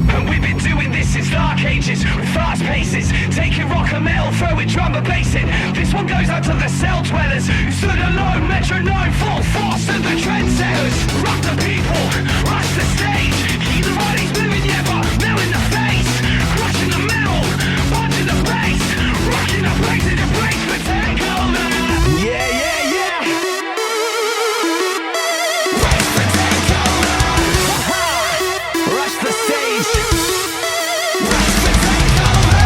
And we've been doing this since dark ages, with fast paces, taking rock and metal, throwing drum and bass in. This one goes out to the cell dwellers, who stood alone, metronome, full force, and the trendsetters. Rock the people, rush the stage, keep the bodies moving, yeah, but nail in the face. Crushing the metal, punching the bass, rocking the place in the breaks for takeover. Yeah, yeah, yeah. Race for takeover. Rush the stage. Rush for takeover.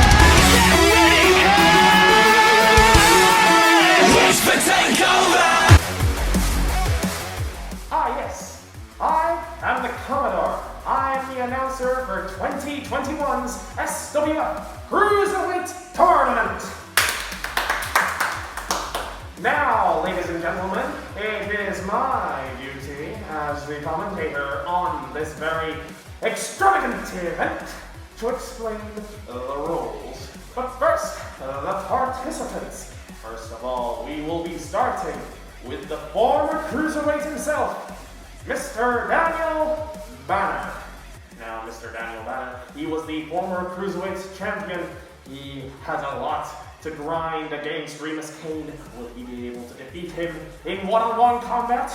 Get ready, race for takeover. Ah, yes. I am the Commodore. I am the announcer for 2021's SWF Cruiserweight Tournament. Now, ladies and gentlemen, it is my duty as the commentator on this very extravagant event to explain the rules. But first, the participants. First of all, we will be starting with the former Cruiserweight himself, Mr. Daniel Banner. Now, Mr. Daniel Banner, he was the former Cruiserweight champion. He has a lot to grind against Remus Kane. Will he be able to defeat him in one-on-one combat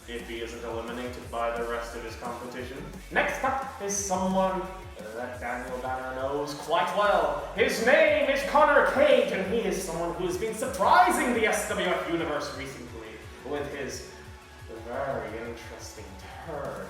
if he isn't eliminated by the rest of his competition? Next up is someone that Daniel Banner knows quite well. His name is Connor Cage, and he is someone who has been surprising the SWF universe recently with his very interesting turn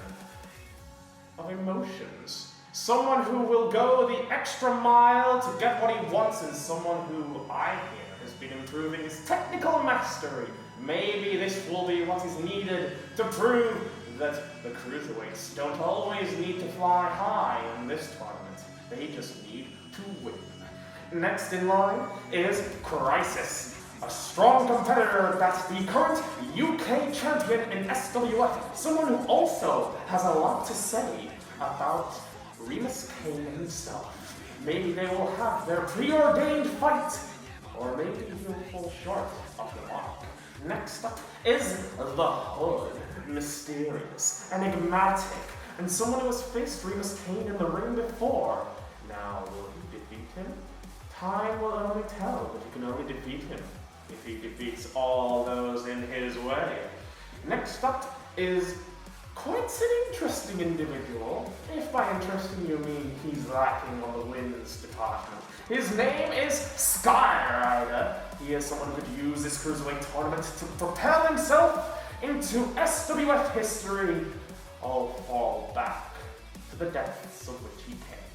of emotions. Someone who will go the extra mile to get what he wants, and someone who I hear has been improving his technical mastery. Maybe this will be what is needed to prove that the Cruiserweights don't always need to fly high in this tournament. They just need to win. Next in line is Crisis, a strong competitor that's the current UK champion in SWF, someone who also has a lot to say about Remus Kane himself. Maybe they will have their preordained fight, or maybe he'll fall short of the mark. Next up is the Hood, mysterious, enigmatic, and someone who has faced Remus Kane in the ring before. Now, will he defeat him? Time will only tell, but he can only defeat him if he defeats all those in his way. Next up is quite an interesting individual. If by interesting you mean he's lacking on the wins department. His name is Skyrider. He is someone who could use this Cruiserweight tournament to propel himself into SWF history. I'll fall back to the depths of which he came.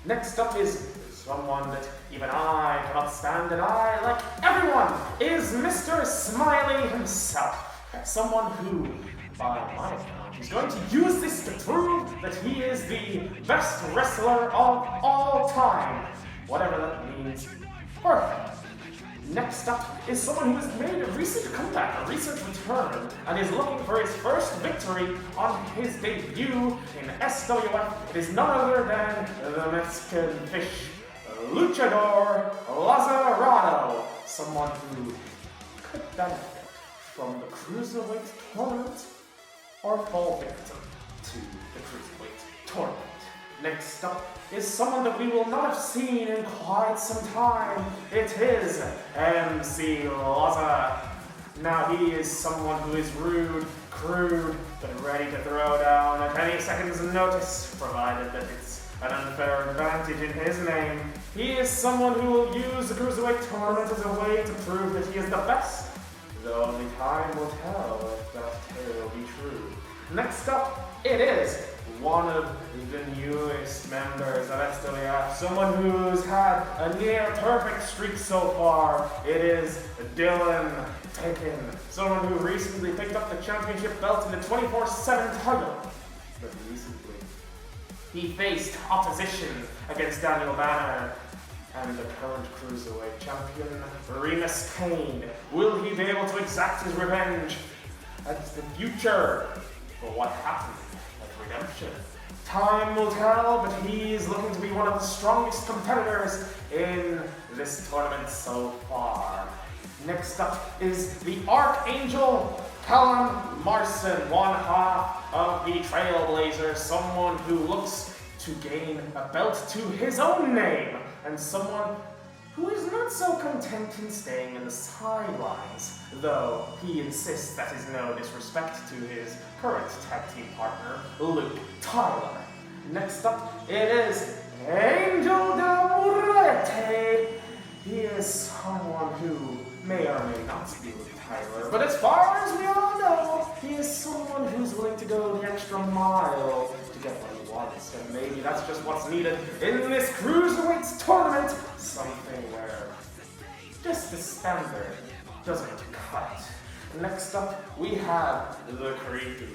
Next up is someone that even I cannot stand, and I, like everyone, is Mr. Smiley himself. Someone who, by my account, is going to use this to prove that he is the best wrestler of all time. Whatever that means for him. Next up is someone who has made a recent comeback, a recent return, and is looking for his first victory on his debut in SWF. It is none other than the Mexican fish, Luchador Lazarado, someone who could benefit from the Cruiserweight tournament or fall victim to the Cruiserweight tournament. Next up is someone that we will not have seen in quite some time. It is MC Laza. Now he is someone who is rude, crude, but ready to throw down at any second's notice, provided that it's an unfair advantage in his name. He is someone who will use the Cruiserweight tournament as a way to prove that he is the best, though only time will tell if that tale be true. Next up, it is one of the newest members of SWF, someone who's had a near perfect streak so far. It is Dylan Picken, someone who recently picked up the championship belt in the 24/7 title. But recently, he faced opposition against Daniel Banner and the current Cruiserweight champion, Remus Kane. Will he be able to exact his revenge? That's the future for what happened at Redemption. Time will tell, but he's looking to be one of the strongest competitors in this tournament so far. Next up is the Archangel Callum Marson, one half of the Trailblazers, someone who looks to gain a belt to his own name, and someone who is not so content in staying in the sidelines, though he insists that is no disrespect to his current tag team partner, Luke Tyler. Next up, it is Angel de Muerte. He is someone who may or may not be Luke Tyler, but as far as we all know, he is someone who's willing to go the extra mile to get what he wants, and maybe that's just what's needed in this Cruiserweight tournament. Something where just the standard doesn't cut. Next up, we have the creepy,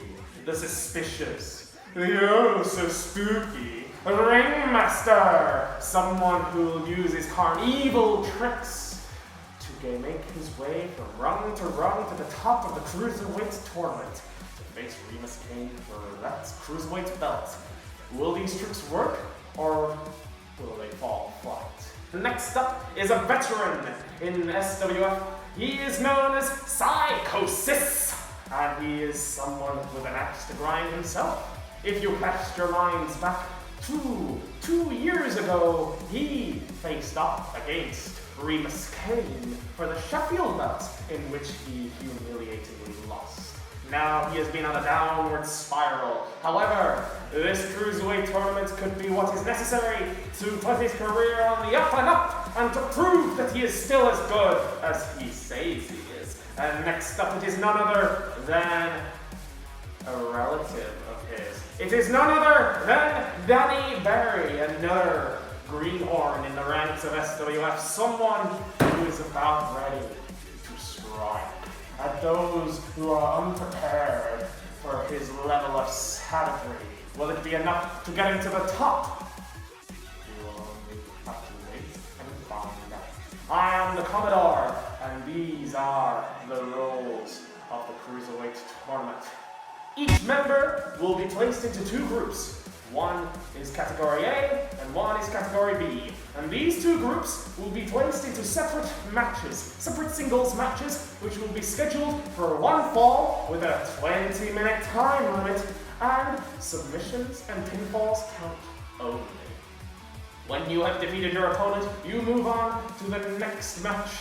the suspicious, the oh so spooky Ringmaster, someone who'll use his carnival tricks to make his way from rung to the top of the Cruiserweight tournament to face Remus Kane for that Cruiserweight belt. Will these tricks work, or will they fall flat? Next up is a veteran in SWF. He is known as Psychosis, and he is someone with an axe to grind himself. If you cast your minds back two years ago, he faced off against Remus Kane for the Sheffield belt, in which he humiliatingly lost. Now he has been on a downward spiral. However, this Cruiserweight tournament could be what is necessary to put his career on the up and up, and to prove that he is still as good as he says he is. And next up, it is none other than a relative of his. It is none other than Danny Barry, another greenhorn in the ranks of SWF, someone who is about ready to strike at those who are unprepared for his level of savagery. Will it be enough to get him to the top? We will only have to wait and find out. I am the Commodore, and these are the roles of the Cruiserweight tournament. Each member will be placed into two groups. One is Category A, and one is Category B. And these two groups will be placed into separate matches, separate singles matches, which will be scheduled for one fall with a 20-minute time limit, and submissions and pinfalls count only. When you have defeated your opponent, you move on to the next match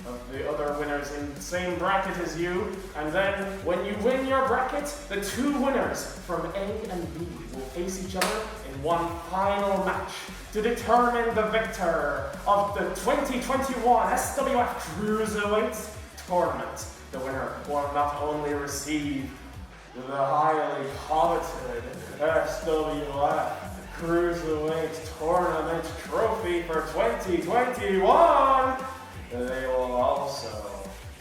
of the other winners in the same bracket as you, and then when you win your bracket, the two winners from A and B will face each other in one final match to determine the victor of the 2021 SWF Cruiserweight tournament. The winner will not only receive the highly coveted SWF Cruiserweight tournament trophy for 2021, they will also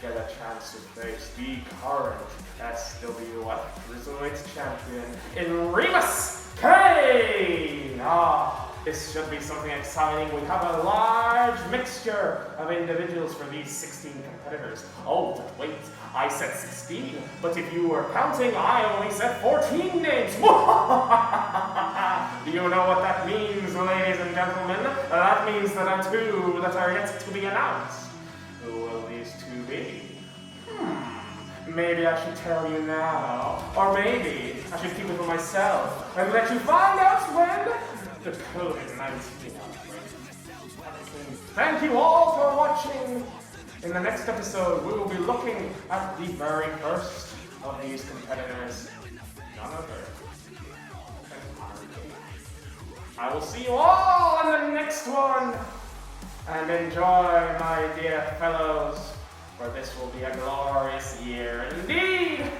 get a chance to face the current SWF Cruiserweight champion in Remus Kane. This should be something exciting. We have a large mixture of individuals for these 16 competitors. Oh, but wait, I said 16, but if you were counting, I only said 14 names. Do you know what that means, ladies and gentlemen? That means there are two that are yet to be announced. Who will these two be? Maybe I should tell you now, or maybe I should keep it for myself and let you find out when the COVID-19 outbreak. Thank you all for watching. In the next episode, we will be looking at the very first of these competitors, none other than Harvey. I will see you all in the next one, and enjoy, my dear fellows, for this will be a glorious year indeed.